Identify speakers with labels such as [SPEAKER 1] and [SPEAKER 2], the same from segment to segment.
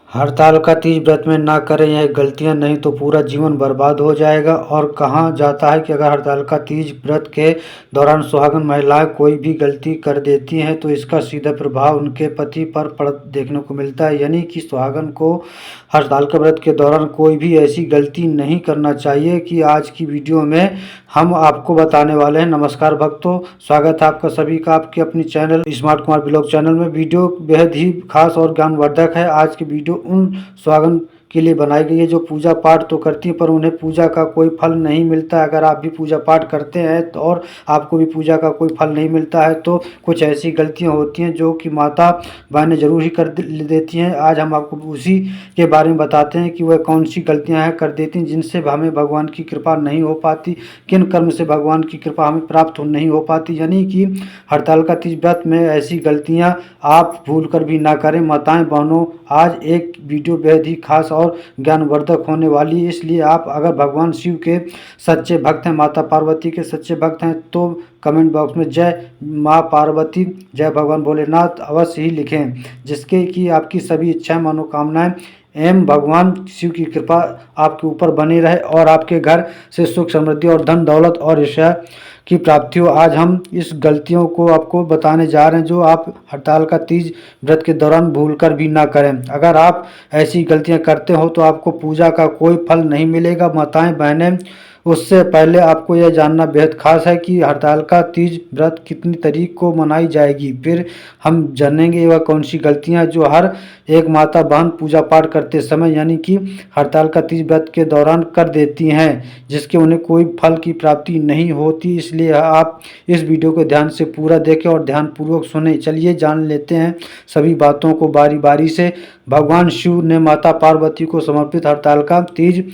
[SPEAKER 1] हड़ताल का तीज व्रत में ना करें यह गलतियां, नहीं तो पूरा जीवन बर्बाद हो जाएगा। और कहा जाता है कि अगर हड़ताल का तीज व्रत के दौरान सुहागन महिलाएं कोई भी गलती कर देती हैं तो इसका सीधा प्रभाव उनके पति पर देखने को मिलता है। यानी कि सुहागन को हड़ताल के व्रत के दौरान कोई भी ऐसी गलती नहीं करना चाहिए कि आज की वीडियो में हम आपको बताने वाले हैं। नमस्कार भक्तों, स्वागत है आपका सभी का आपके अपनी channel smart Kumar blog channel में। वीडियो बेहद ही खास और ज्ञानवर्धक है। आज की वीडियो उन सुहागन के लिए बनाई गई है जो पूजा पाठ तो करती हैं पर उन्हें पूजा का कोई फल नहीं मिलता। अगर आप भी पूजा पाठ करते हैं तो और आपको भी पूजा का कोई फल नहीं मिलता है तो कुछ ऐसी गलतियां होती हैं जो कि माता बहनें जरूर ही कर देती हैं। आज हम आपको उसी के बारे में बताते हैं कि वह कौन सी गलतियां हैं कर देती हैं जिनसे हमें भगवान की कृपा नहीं हो पाती, किन कर्म से भगवान की कृपा हमें प्राप्त नहीं हो पाती। यानी कि हड़ताल का तीज व्रत में ऐसी गलतियां आप भूल कर भी ना करें। माताएं बहनों, आज एक वीडियो बेहद ही खास और ज्ञानवर्धक होने वाली है, इसलिए आप अगर भगवान शिव के सच्चे भक्त हैं, माता पार्वती के सच्चे भक्त हैं तो कमेंट बॉक्स में जय माँ पार्वती, जय भगवान भोलेनाथ अवश्य ही लिखें, जिसके कि आपकी सभी इच्छाएं मनोकामनाएं एवं भगवान शिव की कृपा आपके ऊपर बनी रहे और आपके घर से सुख समृद्धि और धन दौलत और ईर्ष्या की प्राप्ति हो। आज हम इस गलतियों को आपको बताने जा रहे हैं जो आप हड़ताल का तीज व्रत के दौरान भूलकर भी ना करें। अगर आप ऐसी गलतियां करते हो तो आपको पूजा का कोई फल नहीं मिलेगा। माताएं बहनें, उससे पहले आपको यह जानना बेहद खास है कि हड़ताल का तीज व्रत कितनी तारीख को मनाई जाएगी। फिर हम जानेंगे वह कौन सी गलतियां जो हर एक माता बहन पूजा पाठ करते समय यानी कि हड़ताल का तीज व्रत के दौरान कर देती हैं, जिसके उन्हें कोई फल की प्राप्ति नहीं होती। इसलिए आप इस वीडियो को ध्यान से पूरा देखें और ध्यानपूर्वक सुने। चलिए जान लेते हैं सभी बातों को बारी बारी से। भगवान शिव ने माता पार्वती को समर्पित हड़ताल का तीज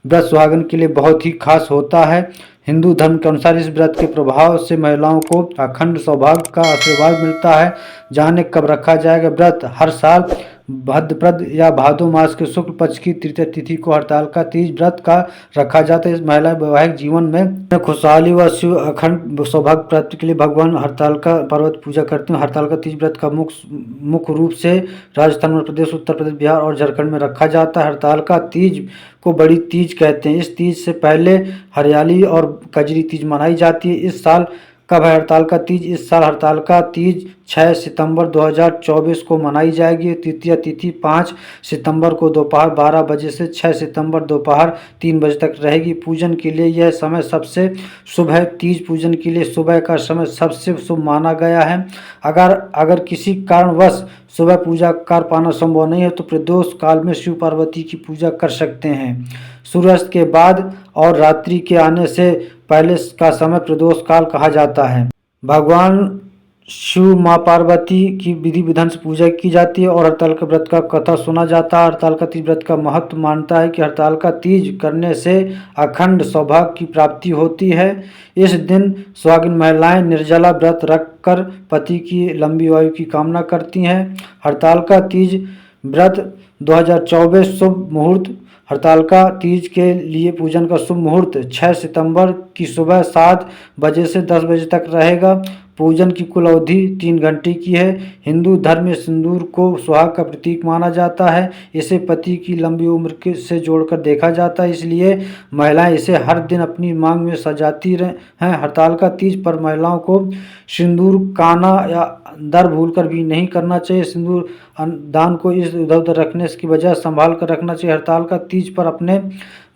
[SPEAKER 1] व्रत सुहागन के लिए बहुत ही खास होता है। हिंदू धर्म के अनुसार इस व्रत के प्रभाव से महिलाओं को अखंड सौभाग्य का आशीर्वाद मिलता है। जाने कब रखा जाएगा व्रत। हर साल भद्रपद या भादो मास के शुक्ल पक्ष की तृतीय तिथि को हड़ताल का तीज व्रत का रखा जाता है। इस महिला वैवाहिक जीवन में खुशहाली व शिव अखंड सौभाग्य प्राप्ति के लिए भगवान हड़ताल का पर्वत पूजा करते हैं। हड़ताल का तीज व्रत का मुख्य रूप से राजस्थान, मध्य प्रदेश, उत्तर प्रदेश, बिहार और झारखंड में रखा जाता है। हड़ताल का तीज को बड़ी तीज कहते हैं। इस तीज से पहले हरियाली और कजरी तीज मनाई जाती है। इस साल कब है हड़ताल का तीज? इस साल हड़ताल का तीज 6 सितंबर 2024 को मनाई जाएगी। तृतीय तिथि 5 सितंबर को दोपहर 12 बजे से 6 सितंबर दोपहर 3 बजे तक रहेगी। पूजन के लिए यह समय सबसे शुभ है। तीज पूजन के लिए सुबह का समय सबसे शुभ माना गया है। अगर किसी कारणवश सुबह पूजा कर पाना संभव नहीं है तो प्रदोष काल में शिव पार्वती की पूजा कर सकते हैं। सूर्यास्त के बाद और रात्रि के आने से पहले का समय प्रदोष काल कहा जाता है। भगवान शिव माँ पार्वती की विधि विधान से पूजा की जाती है और हड़ताल के व्रत का कथा सुना जाता है। हड़ताल का तीज व्रत का महत्व मानता है कि हड़ताल का तीज करने से अखंड सौभाग्य की प्राप्ति होती है। इस दिन सुहागिन महिलाएं निर्जला व्रत रखकर पति की लंबी आयु की कामना करती हैं। हड़ताल का तीज व्रत 2024 शुभ मुहूर्त। हड़ताल का तीज के लिए पूजन का शुभ मुहूर्त 6 सितंबर की सुबह 7 बजे से 10 बजे तक रहेगा। पूजन की कुल अवधि 3 घंटे की है। हिंदू धर्म में सिंदूर को सुहाग का प्रतीक माना जाता है। इसे पति की लंबी उम्र से जोड़कर देखा जाता है, इसलिए महिलाएं इसे हर दिन अपनी मांग में सजाती हैं। हड़ताल का तीज पर महिलाओं को सिंदूर काना या दर भूलकर भी नहीं करना चाहिए। सिंदूर दान को इस इधर उधर रखने की बजाय संभाल कर रखना चाहिए। हड़ताल का तीज पर अपने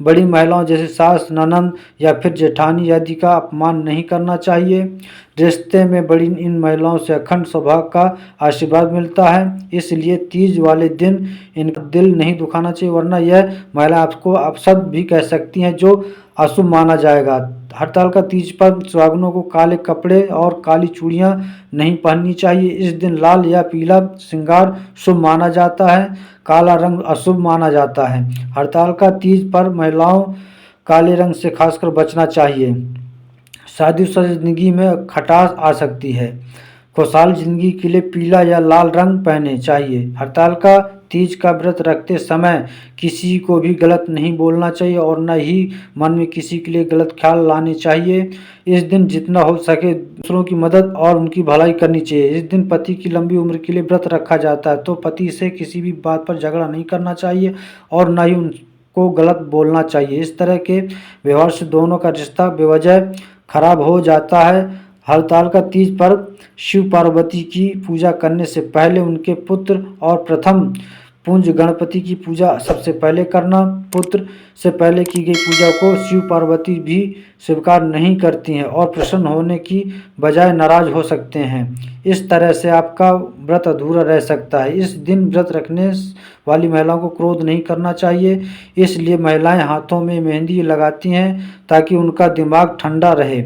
[SPEAKER 1] बड़ी महिलाओं जैसे सास, ननंद या फिर जेठानी आदि का अपमान नहीं करना चाहिए। रिश्ते में बड़ी इन महिलाओं से अखंड सौभाग्य का आशीर्वाद मिलता है, इसलिए तीज वाले दिन इनका दिल नहीं दुखाना चाहिए, वरना यह महिला आपको अपशब्द भी कह सकती हैं जो अशुभ माना जाएगा। हड़ताल का तीज पर सुहागनों को काले कपड़े और काली चूड़ियां नहीं पहननी चाहिए। इस दिन लाल या पीला श्रृंगार शुभ माना जाता है, काला रंग अशुभ माना जाता है। हड़ताल का तीज पर महिलाओं काले रंग से खासकर बचना चाहिए। शादीशुदा जिंदगी में खटास आ सकती है। खुशहाल जिंदगी के लिए पीला या लाल रंग पहने चाहिए। हड़ताल का तीज का व्रत रखते समय किसी को भी गलत नहीं बोलना चाहिए और न ही मन में किसी के लिए गलत ख्याल लाने चाहिए। इस दिन जितना हो सके दूसरों की मदद और उनकी भलाई करनी चाहिए। इस दिन पति की लंबी उम्र के लिए व्रत रखा जाता है, तो पति से किसी भी बात पर झगड़ा नहीं करना चाहिए और न ही उनको गलत बोलना चाहिए। इस तरह के व्यवहार से दोनों का रिश्ता बेवजह खराब हो जाता है। हरतालिका तीज पर शिव पार्वती की पूजा करने से पहले उनके पुत्र और प्रथम पूज्य गणपति की पूजा सबसे पहले करना। पुत्र से पहले की गई पूजा को शिव पार्वती भी स्वीकार नहीं करती हैं और प्रसन्न होने की बजाय नाराज हो सकते हैं। इस तरह से आपका व्रत अधूरा रह सकता है। इस दिन व्रत रखने वाली महिलाओं को क्रोध नहीं करना चाहिए, इसलिए महिलाएं हाथों में मेहंदी लगाती हैं ताकि उनका दिमाग ठंडा रहे।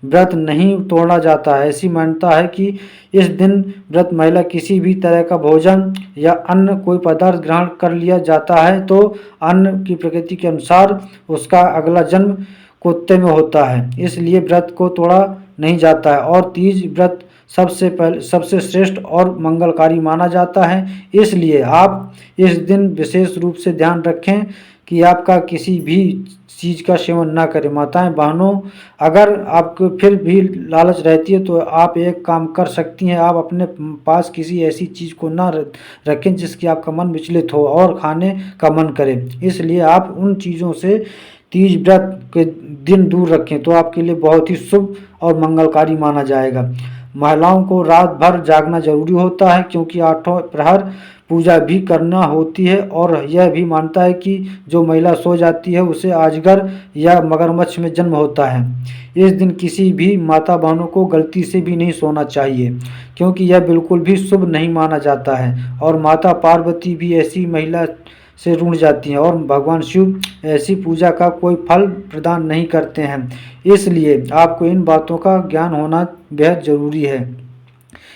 [SPEAKER 1] व्रत नहीं तोड़ा जाता है। ऐसी मान्यता है कि इस दिन व्रत महिला किसी भी तरह का भोजन या अन्य कोई पदार्थ ग्रहण कर लिया जाता है तो अन्न की प्रकृति के अनुसार उसका अगला जन्म कुत्ते में होता है, इसलिए व्रत को तोड़ा नहीं जाता है और तीज व्रत सबसे श्रेष्ठ और मंगलकारी माना जाता है। इसलिए आप इस दिन विशेष रूप से ध्यान रखें कि आपका किसी भी चीज़ का सेवन ना करें। माताएं बहनों, अगर आपको फिर भी लालच रहती है तो आप एक काम कर सकती हैं, आप अपने पास किसी ऐसी चीज़ को ना रखें जिसकी आपका मन विचलित हो और खाने का मन करे। इसलिए आप उन चीज़ों से तीज व्रत के दिन दूर रखें तो आपके लिए बहुत ही शुभ और मंगलकारी माना जाएगा। महिलाओं को रात भर जागना जरूरी होता है क्योंकि 8 प्रहर पूजा भी करना होती है और यह भी मानता है कि जो महिला सो जाती है उसे अजगर या मगरमच्छ में जन्म होता है। इस दिन किसी भी माता बहनों को गलती से भी नहीं सोना चाहिए क्योंकि यह बिल्कुल भी शुभ नहीं माना जाता है और माता पार्वती भी ऐसी महिला से रूठ जाती हैं और भगवान शिव ऐसी पूजा का कोई फल प्रदान नहीं करते हैं। इसलिए आपको इन बातों का ज्ञान होना बेहद जरूरी है।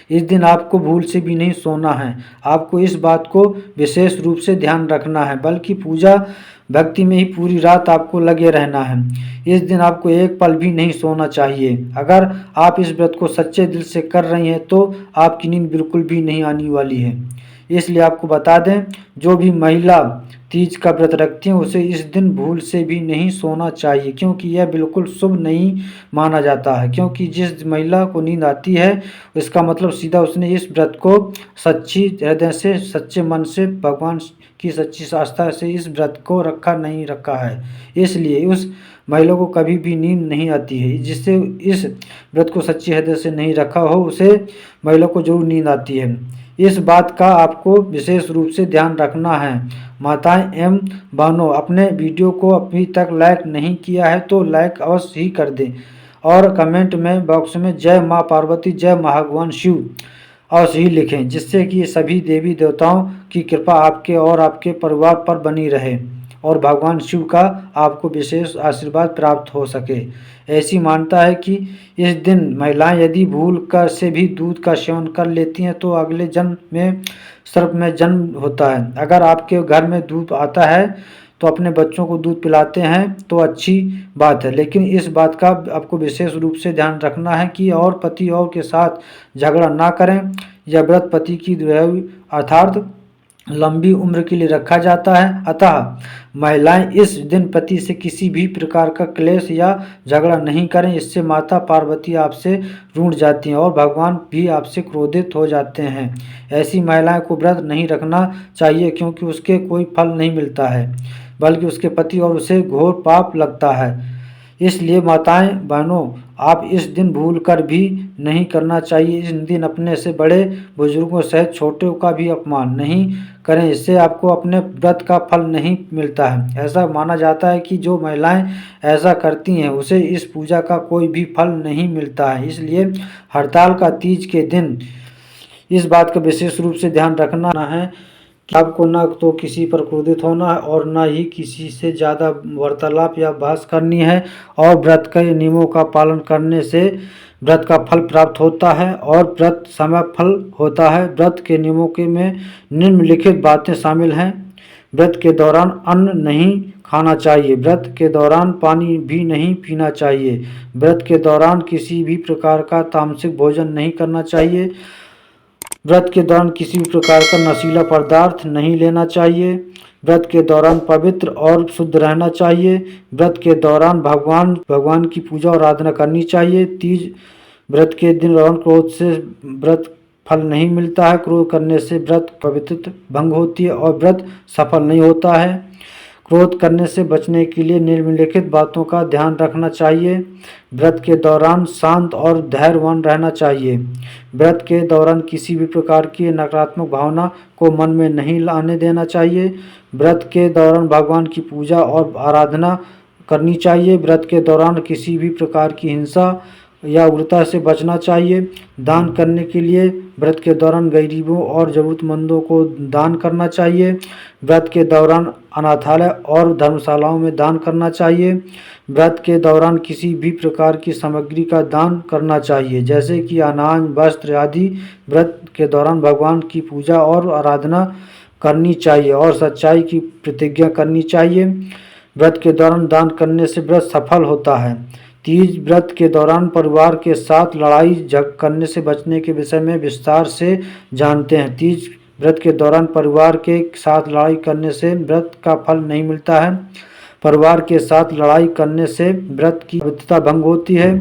[SPEAKER 1] इस दिन आपको भूल से भी नहीं सोना है। आपको इस बात को विशेष रूप से ध्यान रखना है, बल्कि पूजा भक्ति में ही पूरी रात आपको लगे रहना है। इस दिन आपको एक पल भी नहीं सोना चाहिए। अगर आप इस व्रत को सच्चे दिल से कर रही हैं तो आपकी नींद बिल्कुल भी नहीं आने वाली है। इसलिए आपको बता दें, जो भी महिला तीज का व्रत रखती हैं उसे इस दिन भूल से भी नहीं सोना चाहिए क्योंकि यह बिल्कुल शुभ नहीं माना जाता है। क्योंकि जिस महिला को नींद आती है इसका मतलब सीधा उसने इस व्रत को सच्ची हृदय से, सच्चे मन से, भगवान की सच्ची आस्था से इस व्रत को नहीं रखा है। इसलिए उस महिला को कभी भी नींद नहीं आती है। जिससे इस व्रत को सच्ची हृदय से नहीं रखा हो उसे महिला को जरूर नींद आती है। इस बात का आपको विशेष रूप से ध्यान रखना है। माताएं एवं बहनों, अपने वीडियो को अभी तक लाइक नहीं किया है तो लाइक अवश्य ही कर दें और कमेंट में बॉक्स में जय मां पार्वती, जय भगवान शिव अवश्य ही लिखें, जिससे कि सभी देवी देवताओं की कृपा आपके और आपके परिवार पर बनी रहे और भगवान शिव का आपको विशेष आशीर्वाद प्राप्त हो सके। ऐसी मान्यता है कि इस दिन महिलाएं यदि भूल कर से भी दूध का सेवन कर लेती हैं तो अगले जन्म में सर्प में जन्म होता है। अगर आपके घर में दूध आता है तो अपने बच्चों को दूध पिलाते हैं तो अच्छी बात है, लेकिन इस बात का आपको विशेष रूप से ध्यान रखना है कि और पति और के साथ झगड़ा ना करें। यह व्रत पति की अर्थात लंबी उम्र के लिए रखा जाता है। अतः महिलाएं इस दिन पति से किसी भी प्रकार का क्लेश या झगड़ा नहीं करें, इससे माता पार्वती आपसे रूठ जाती हैं और भगवान भी आपसे क्रोधित हो जाते हैं। ऐसी महिलाएं को व्रत नहीं रखना चाहिए क्योंकि उसके कोई फल नहीं मिलता है, बल्कि उसके पति और उसे घोर पाप लगता है। इसलिए माताएं बहनों, आप इस दिन भूल कर भी नहीं करना चाहिए। इस दिन अपने से बड़े बुजुर्गों सहित छोटों का भी अपमान नहीं करें, इससे आपको अपने व्रत का फल नहीं मिलता है। ऐसा माना जाता है कि जो महिलाएं ऐसा करती हैं उसे इस पूजा का कोई भी फल नहीं मिलता है। इसलिए हड़तालिका तीज के दिन इस बात का विशेष रूप से ध्यान रखना है कि आपको न तो किसी पर क्रोधित होना है और न ही किसी से ज़्यादा वार्तालाप या बहस करनी है और व्रत के नियमों का पालन करने से व्रत का फल प्राप्त होता है और व्रत समय फल होता है। व्रत के नियमों के में निम्नलिखित बातें शामिल हैं। व्रत के दौरान अन्न नहीं खाना चाहिए। व्रत के दौरान पानी भी नहीं पीना चाहिए। व्रत के दौरान किसी भी प्रकार का तामसिक भोजन नहीं करना चाहिए। व्रत के दौरान किसी भी प्रकार का नशीला पदार्थ नहीं लेना चाहिए। व्रत के दौरान पवित्र और शुद्ध रहना चाहिए। व्रत के दौरान भगवान की पूजा और आराधना करनी चाहिए। तीज व्रत के दिन दौरान क्रोध से व्रत फल नहीं मिलता है। क्रोध करने से व्रत पवित्रता भंग होती है और व्रत सफल नहीं होता है। क्रोध करने से बचने के लिए निम्नलिखित बातों का ध्यान रखना चाहिए। व्रत के दौरान शांत और धैर्यवान रहना चाहिए। व्रत के दौरान किसी भी प्रकार की नकारात्मक भावना को मन में नहीं लाने देना चाहिए। व्रत के दौरान भगवान की पूजा और आराधना करनी चाहिए। व्रत के दौरान किसी भी प्रकार की हिंसा या उग्रता से बचना चाहिए। दान करने के लिए व्रत के दौरान गरीबों और ज़रूरतमंदों को दान करना चाहिए। व्रत के दौरान अनाथालय और धर्मशालाओं में दान करना चाहिए। व्रत के दौरान किसी भी प्रकार की सामग्री का दान करना चाहिए, जैसे कि अनाज, वस्त्र आदि। व्रत के दौरान भगवान की पूजा और आराधना करनी चाहिए और सच्चाई की प्रतिज्ञा करनी चाहिए। व्रत के दौरान दान करने से व्रत सफल होता है। तीज व्रत के दौरान परिवार के साथ लड़ाई झगड़ा करने से बचने के विषय में विस्तार से जानते हैं। तीज व्रत के दौरान परिवार के साथ लड़ाई करने से व्रत का फल नहीं मिलता है। परिवार के साथ लड़ाई करने से व्रत की पवित्रता भंग होती है।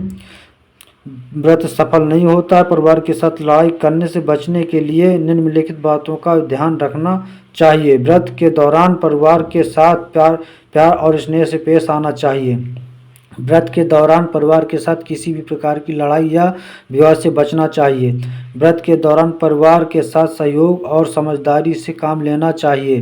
[SPEAKER 1] व्रत सफल नहीं होता है। परिवार के साथ लड़ाई करने से बचने के लिए निम्नलिखित बातों का ध्यान रखना चाहिए। व्रत के दौरान परिवार के साथ प्यार और स्नेह से पेश आना चाहिए। व्रत के दौरान परिवार के साथ किसी भी प्रकार की लड़ाई या विवाद से बचना चाहिए। व्रत के दौरान परिवार के साथ सहयोग और समझदारी से काम लेना चाहिए।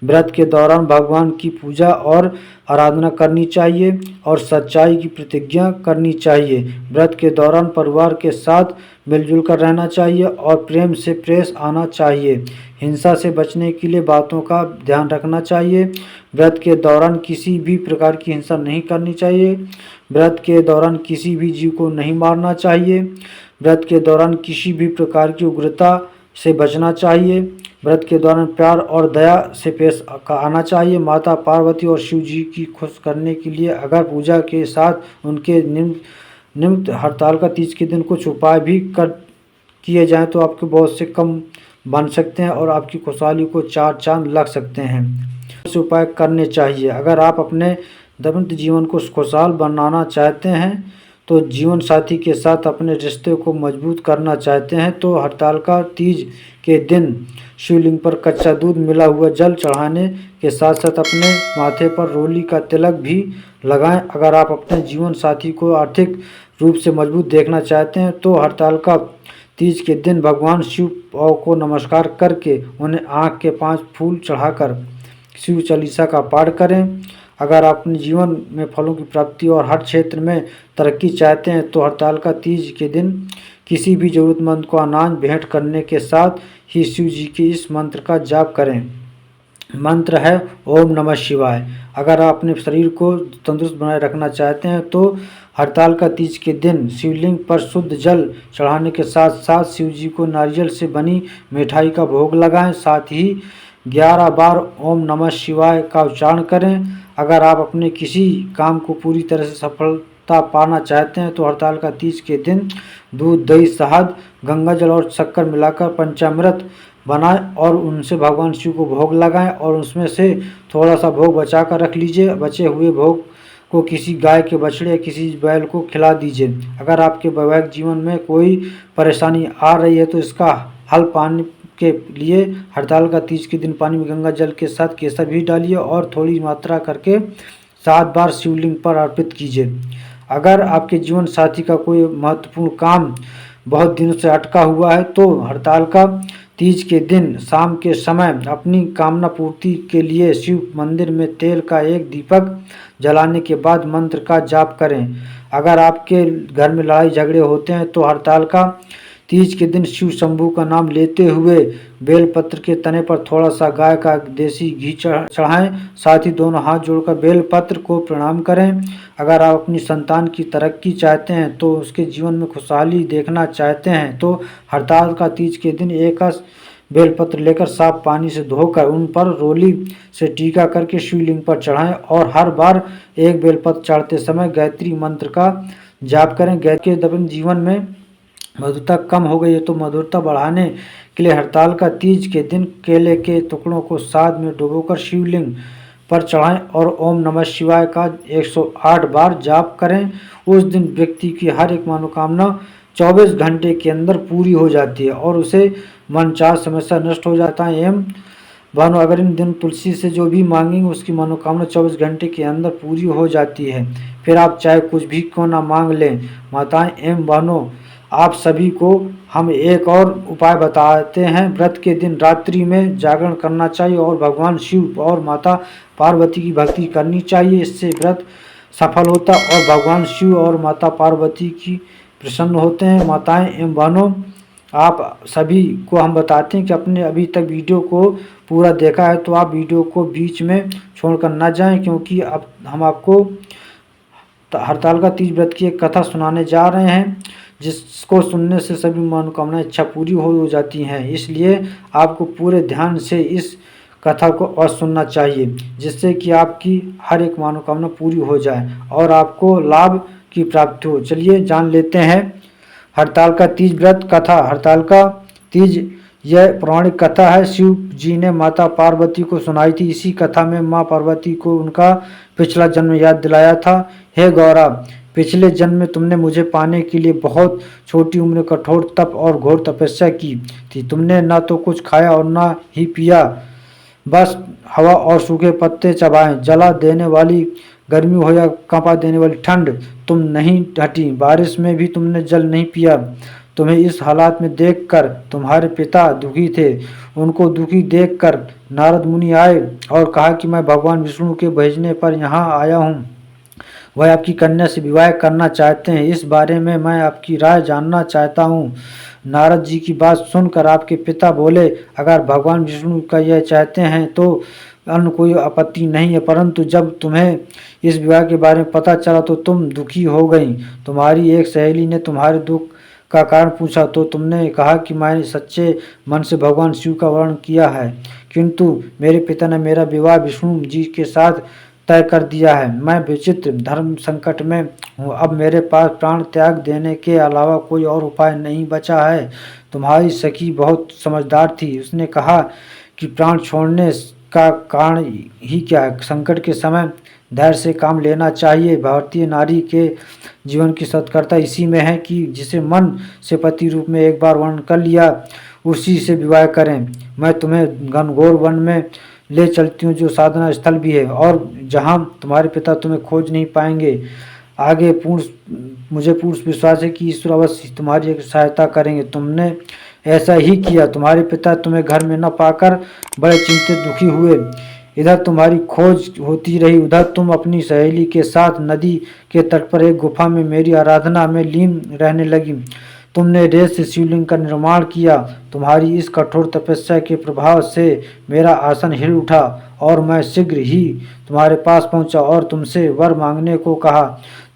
[SPEAKER 1] व्रत के दौरान भगवान की पूजा और आराधना करनी चाहिए और सच्चाई की प्रतिज्ञा करनी चाहिए। व्रत के दौरान परिवार के साथ मिलजुल कर रहना चाहिए और प्रेम से पेश आना चाहिए। हिंसा से बचने के लिए बातों का ध्यान रखना चाहिए। व्रत के दौरान किसी भी प्रकार की हिंसा नहीं करनी चाहिए। व्रत के दौरान किसी भी जीव को नहीं मारना चाहिए। व्रत के दौरान किसी भी प्रकार की उग्रता से बचना चाहिए। व्रत के दौरान प्यार और दया से पेश आना चाहिए। माता पार्वती और शिव जी की खुश करने के लिए अगर पूजा के साथ उनके निमित्त हड़ताल तीज के दिन कुछ उपाय भी किए जाएं तो आपके बहुत से कम बन सकते हैं और आपकी खुशहाली को चार चांद लग सकते हैं। ऐसे उपाय करने चाहिए। अगर आप अपने दाम्पत्य जीवन को खुशहाल बनाना चाहते हैं तो जीवन साथी के साथ अपने रिश्ते को मजबूत करना चाहते हैं तो हरतालिका तीज के दिन शिवलिंग पर कच्चा दूध मिला हुआ जल चढ़ाने के साथ साथ अपने माथे पर रोली का तिलक भी लगाएं। अगर आप अपने जीवन साथी को आर्थिक रूप से मजबूत देखना चाहते हैं तो हरतालिका तीज के दिन भगवान शिव को नमस्कार करके उन्हें आँख के 5 फूल चढ़ाकर शिव चालीसा का पाठ करें। अगर आप अपने जीवन में फलों की प्राप्ति और हर क्षेत्र में तरक्की चाहते हैं तो हरतालिका तीज के दिन किसी भी ज़रूरतमंद को अनाज भेंट करने के साथ ही शिव जी के इस मंत्र का जाप करें। मंत्र है ओम नमः शिवाय। अगर आप अपने शरीर को तंदुरुस्त बनाए रखना चाहते हैं तो हरतालिका तीज के दिन शिवलिंग पर शुद्ध जल चढ़ाने के साथ साथ शिव जी को नारियल से बनी मिठाई का भोग लगाएं। साथ ही 11 बार ओम नमः शिवाय का उच्चारण करें। अगर आप अपने किसी काम को पूरी तरह से सफलता पाना चाहते हैं तो हरतालिका तीज के दिन दूध, दही, शहद, गंगा जल और शक्कर मिलाकर पंचामृत बनाएं और उनसे भगवान शिव को भोग लगाएं और उसमें से थोड़ा सा भोग बचा कर रख लीजिए। बचे हुए भोग को किसी गाय के बछड़े या किसी बैल को खिला दीजिए। अगर आपके वैवाहिक जीवन में कोई परेशानी आ रही है तो इसका हल पाने के लिए हरतालिका तीज के दिन पानी में गंगा जल के साथ केसर भी डालिए और थोड़ी मात्रा करके 7 बार शिवलिंग पर अर्पित कीजिए। अगर आपके जीवन साथी का कोई महत्वपूर्ण काम बहुत दिनों से अटका हुआ है तो हरतालिका तीज के दिन शाम के समय अपनी कामना पूर्ति के लिए शिव मंदिर में तेल का एक दीपक जलाने के बाद मंत्र का जाप करें। अगर आपके घर में लड़ाई झगड़े होते हैं तो हरतालिका तीज के दिन शिव शंभू का नाम लेते हुए बेलपत्र के तने पर थोड़ा सा गाय का देसी घी चढ़ाएं। साथ ही दोनों हाथ जोड़कर बेलपत्र को प्रणाम करें। अगर आप अपनी संतान की तरक्की चाहते हैं तो उसके जीवन में खुशहाली देखना चाहते हैं तो हरतालिका तीज के दिन एक बेलपत्र लेकर साफ पानी से धोकर उन पर रोली से टीका करके शिवलिंग पर चढ़ाएं और हर बार एक बेलपत्र चढ़ते समय गायत्री मंत्र का जाप करें। गायत्री के दबन जीवन में मधुरता कम हो गई है तो मधुरता बढ़ाने के लिए हड़ताल का तीज के दिन केले के टुकड़ों को साध में डुबोकर शिवलिंग पर चढ़ाएं और ओम नमः शिवाय का 108 बार जाप करें। उस दिन व्यक्ति की हर एक मनोकामना 24 घंटे के अंदर पूरी हो जाती है और उसे मनचाहा समस्या नष्ट हो जाता है। एवं भानु अगर इन दिन तुलसी से जो भी मांगेंगे उसकी मनोकामना 24 घंटे के अंदर पूरी हो जाती है। फिर आप चाहे कुछ भी क्यों ना मांग लें। माताएं एवं बहनों, आप सभी को हम एक और उपाय बताते हैं। व्रत के दिन रात्रि में जागरण करना चाहिए और भगवान शिव और माता पार्वती की भक्ति करनी चाहिए। इससे व्रत सफल होता है और भगवान शिव और माता पार्वती की प्रसन्न होते हैं। माताएं एवं बहनों, आप सभी को हम बताते हैं कि अपने अभी तक वीडियो को पूरा देखा है तो आप वीडियो को बीच में छोड़कर न जाएं, क्योंकि अब हम आपको हड़ताल का तीज व्रत की एक कथा सुनाने जा रहे हैं जिसको सुनने से सभी मनोकामनाएं इच्छा पूरी हो जाती हैं। इसलिए आपको पूरे ध्यान से इस कथा को और सुनना चाहिए, जिससे कि आपकी हर एक मनोकामना पूरी हो जाए और आपको लाभ की प्राप्ति हो। चलिए जान लेते हैं हड़ताल का तीज व्रत कथा। हड़ताल का तीज यह पौराणिक कथा है। शिव जी ने माता पार्वती को सुनाई थी। इसी कथा में माँ पार्वती को उनका पिछला जन्म याद दिलाया था। हे गौरा, पिछले जन्म में तुमने मुझे पाने के लिए बहुत छोटी उम्र में कठोर तप और घोर तपस्या की थी। तुमने ना तो कुछ खाया और ना ही पिया, बस हवा और सूखे पत्ते चबाए। जला देने वाली गर्मी हो या कांपा देने वाली ठंड, तुम नहीं हटी। बारिश में भी तुमने जल नहीं पिया। तुम्हें इस हालात में देखकर तुम्हारे पिता दुखी थे। उनको दुखी देखकर नारद मुनि आए और कहा कि मैं भगवान विष्णु के भेजने पर यहाँ आया हूँ। वह आपकी कन्या से विवाह करना चाहते हैं। इस बारे में मैं आपकी राय जानना चाहता हूँ। नारद जी की बात सुनकर आपके पिता बोले, अगर भगवान विष्णु का यह चाहते हैं तो अन्य कोई आपत्ति नहीं है, परंतु जब तुम्हें इस विवाह के बारे में पता चला तो तुम दुखी हो गई। तुम्हारी एक सहेली ने तुम्हारे दुख का कारण पूछा तो तुमने कहा कि मैंने सच्चे मन से भगवान शिव का वर्णन किया है, किंतु मेरे पिता ने मेरा विवाह विष्णु जी के साथ तय कर दिया है। मैं विचित्र धर्म संकट में हूँ। अब मेरे पास प्राण त्याग देने के अलावा कोई और उपाय नहीं बचा है। तुम्हारी सखी बहुत समझदार थी। उसने कहा कि प्राण छोड़ने का कारण ही क्या है, संकट के समय धैर्य से काम लेना चाहिए। भारतीय नारी के जीवन की सत्कर्ता इसी में है कि जिसे मन से पति रूप में एक बार वर्णन कर लिया उसी से विवाह करें। मैं तुम्हें घनघोर वन में ले चलती हूँ, जो साधना स्थल भी है और जहाँ तुम्हारे पिता तुम्हें खोज नहीं पाएंगे। आगे मुझे पूर्ण विश्वास है कि ईश्वर अवश्य तुम्हारी एक सहायता करेंगे। तुमने ऐसा ही किया। तुम्हारे पिता तुम्हें घर में न पाकर बड़े चिंतित दुखी हुए। इधर तुम्हारी खोज होती रही, उधर तुम अपनी सहेली के साथ नदी के तट पर एक गुफा में मेरी आराधना में लीन रहने लगी। तुमने रेत से शिवलिंग का निर्माण किया। तुम्हारी इस कठोर तपस्या के प्रभाव से मेरा आसन हिल उठा और मैं शीघ्र ही तुम्हारे पास पहुंचा और तुमसे वर मांगने को कहा।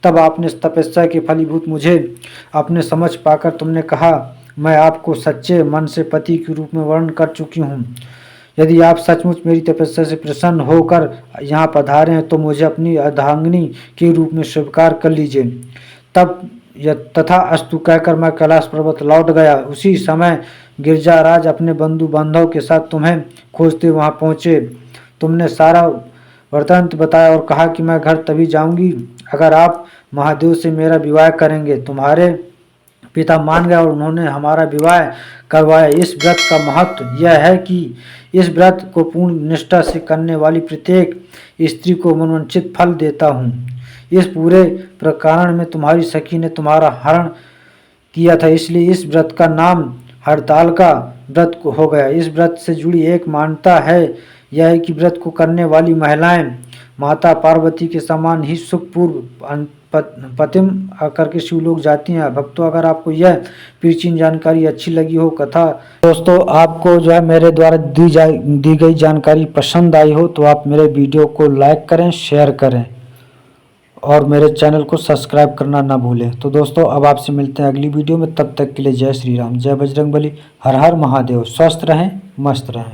[SPEAKER 1] तब आपने तपस्या के फलीभूत मुझे अपने समझ पाकर तुमने कहा, मैं आपको सच्चे मन से पति के रूप में वर्णन कर चुकी हूँ। यदि आप सचमुच मेरी तपस्या से प्रसन्न होकर यहाँ पधारे हैं तो मुझे अपनी अर्धांगिनी के रूप में स्वीकार कर लीजिए। तब तथा अस्तु कहकर मैं कैलाश पर्वत लौट गया। उसी समय गिरजाराज अपने बंधु बांधव के साथ तुम्हें खोजते वहां पहुंचे। तुमने सारा वृत्तांत बताया और कहा कि मैं घर तभी जाऊंगी अगर आप महादेव से मेरा विवाह करेंगे। तुम्हारे पिता मान गए और उन्होंने हमारा विवाह करवाया। इस व्रत का महत्व यह है कि इस व्रत को पूर्ण निष्ठा से करने वाली प्रत्येक स्त्री को मनोवांछित फल देता हूँ। इस पूरे प्रकरण में तुम्हारी सखी ने तुम्हारा हरण किया था, इसलिए इस व्रत का नाम हड़ताल का व्रत हो गया। इस व्रत से जुड़ी एक मान्यता है, यह है कि व्रत को करने वाली महिलाएं माता पार्वती के समान ही सुखपूर्व पतिम करके शिवलोक जाती हैं। भक्तों, अगर आपको यह प्राचीन जानकारी अच्छी लगी हो, कथा दोस्तों आपको जो है मेरे द्वारा दी गई जानकारी पसंद आई हो तो आप मेरे वीडियो को लाइक करें, शेयर करें और मेरे चैनल को सब्सक्राइब करना ना भूलें। तो दोस्तों अब आपसे मिलते हैं अगली वीडियो में। तब तक के लिए जय श्री राम, जय बजरंगबली, हर हर महादेव। स्वस्थ रहें, मस्त रहें।